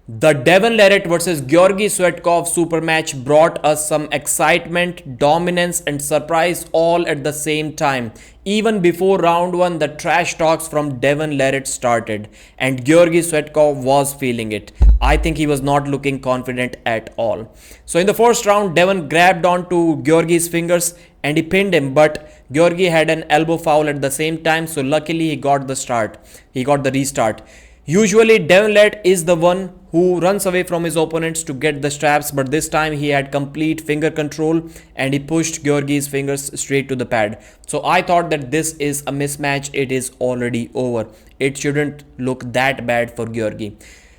The Devon Larratt versus Georgi Tsvetkov super match brought us some excitement, dominance, and surprise all at the same time. Even before round 1, the trash talks from Devon Larratt started, and Georgi Tsvetkov was feeling it. I think he was not looking confident at all. So, in the first round, Devon grabbed onto Georgi's fingers and he pinned him, but Georgi had an elbow foul at the same time, so luckily he got the start. He got the restart. Usually, Devon Larratt is the one who runs away from his opponents to get the straps, but this time he had complete finger control and he pushed Georgi's fingers straight to the pad. So I thought that this is a mismatch, it is already over. It shouldn't look that bad for Georgi.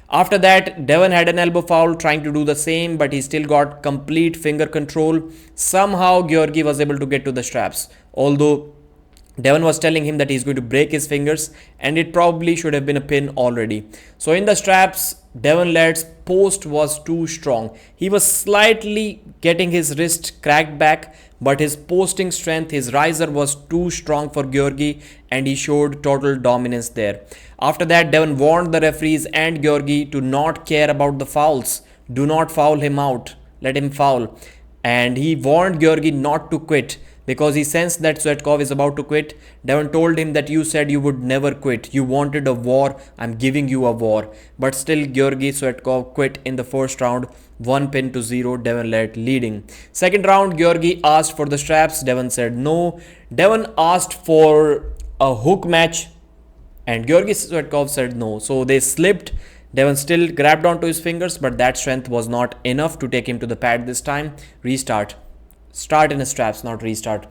After that, Devon had an elbow foul trying to do the same, but he still got complete finger control. Somehow, Georgi was able to get to the straps, although Devon was telling him that he's going to break his fingers, and it probably should have been a pin already. So in the straps, Devon Larratt's post was too strong. He was slightly getting his wrist cracked back, but his posting strength, his riser was too strong for Georgi, and he showed total dominance there. After that, Devon warned the referees and Georgi to not care about the fouls. Do not foul him out. Let him foul. And he warned Georgi not to quit because he sensed that Tsvetkov is about to quit. Devon told him that you said you would never quit. You wanted a war. I'm giving you a war. But still, Georgi Tsvetkov quit in the first round. 1-0, Devon Larratt leading. Second round, Georgi asked for the straps. Devon said no. Devon asked for a hook match and Georgi Tsvetkov said no. So they slipped. Devon still grabbed onto his fingers, but that strength was not enough to take him to the pad this time. Restart. Start in the straps, not restart.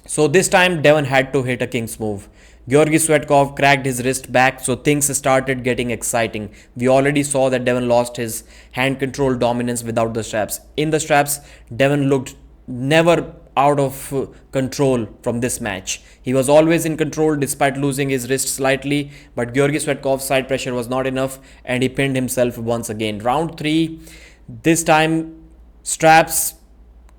So this time Devon had to hit a king's move. Georgi Tsvetkov cracked his wrist back, so things started getting exciting. We already saw that Devon lost his hand control dominance without the straps. In the straps, Devon looked never out of control from this match. He was always in control despite losing his wrist slightly, but Georgi Tsvetkov's side pressure was not enough and he pinned himself once again. Round 3, this time straps,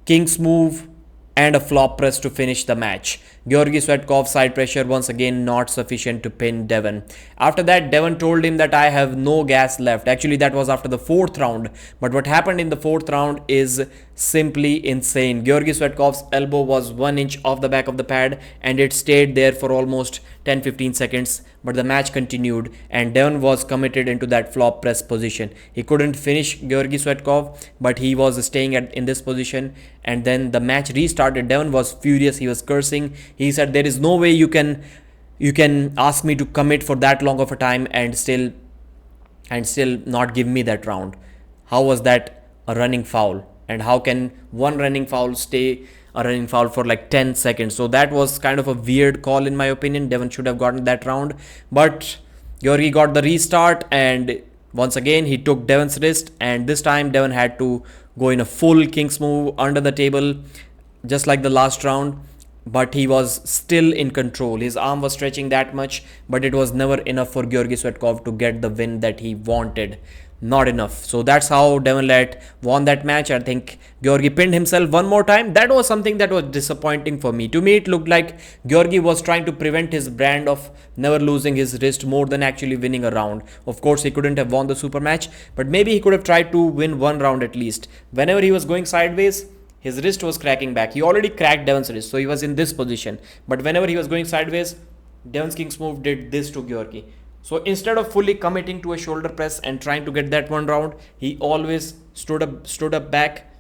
king's move, and a flop press to finish the match. Georgi Tsvetkov's side pressure once again not sufficient to pin Devon. After that, Devon told him that I have no gas left. Actually, that was after the 4th round. But what happened in the 4th round is simply insane. Georgi Tsvetkov's elbow was 1 inch off the back of the pad and it stayed there for almost 10-15 seconds. But the match continued and Devon was committed into that flop press position. He couldn't finish Georgi Tsvetkov, but he was staying in this position. And then the match restarted. Devon was furious. He was cursing. He said, "There is no way you can ask me to commit for that long of a time and still not give me that round. How was that a running foul? And how can one running foul stay a running foul for like 10 seconds?" So that was kind of a weird call in my opinion. Devon should have gotten that round, but Georgi got the restart and once again he took Devon's wrist, and this time Devon had to go in a full king's move under the table just like the last round, but he was still in control. His arm was stretching that much, but it was never enough for Georgi Tsvetkov to get the win that he wanted. Not enough. So that's how Devon Larratt won that match. I think Georgi pinned himself one more time. That was something that was disappointing for me. To me, it looked like Georgi was trying to prevent his brand of never losing his wrist more than actually winning a round. Of course, he couldn't have won the super match, but maybe he could have tried to win one round at least. Whenever he was going sideways, his wrist was cracking back. He already cracked Devon's wrist, so he was in this position. But whenever he was going sideways, Devon's king's move did this to Georgi. So instead of fully committing to a shoulder press and trying to get that one round, he always stood up back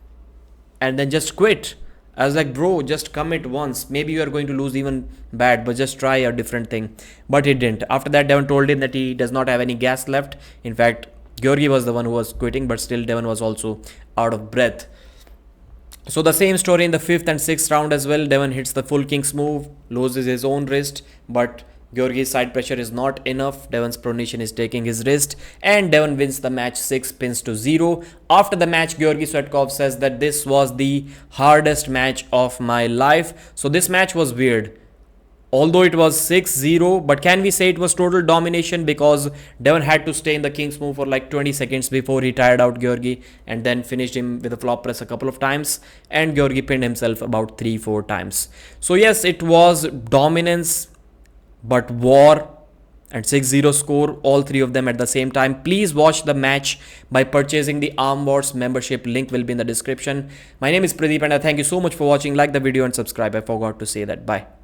and then just quit. I was like, bro, just commit once. Maybe you are going to lose even bad, but just try a different thing. But he didn't. After that, Devon told him that he does not have any gas left. In fact, Georgi was the one who was quitting, but still Devon was also out of breath. So the same story in the 5th and 6th round as well. Devon hits the full king's move, loses his own wrist, but Georgi's side pressure is not enough. Devon's pronation is taking his wrist, and Devon wins the match 6-0. After the match, Georgi Tsvetkov says that this was the hardest match of my life. So this match was weird. Although it was 6-0, but can we say it was total domination because Devon had to stay in the king's move for like 20 seconds before he tired out Georgi and then finished him with a flop press a couple of times, and Georgi pinned himself about 3-4 times. So yes, it was dominance, but war. and 6-0 score, all three of them at the same time. Please watch the match by purchasing the Armwars membership. Link will be in the description. My name is Pradeep and I thank you so much for watching. Like the video and subscribe. I forgot to say that. Bye.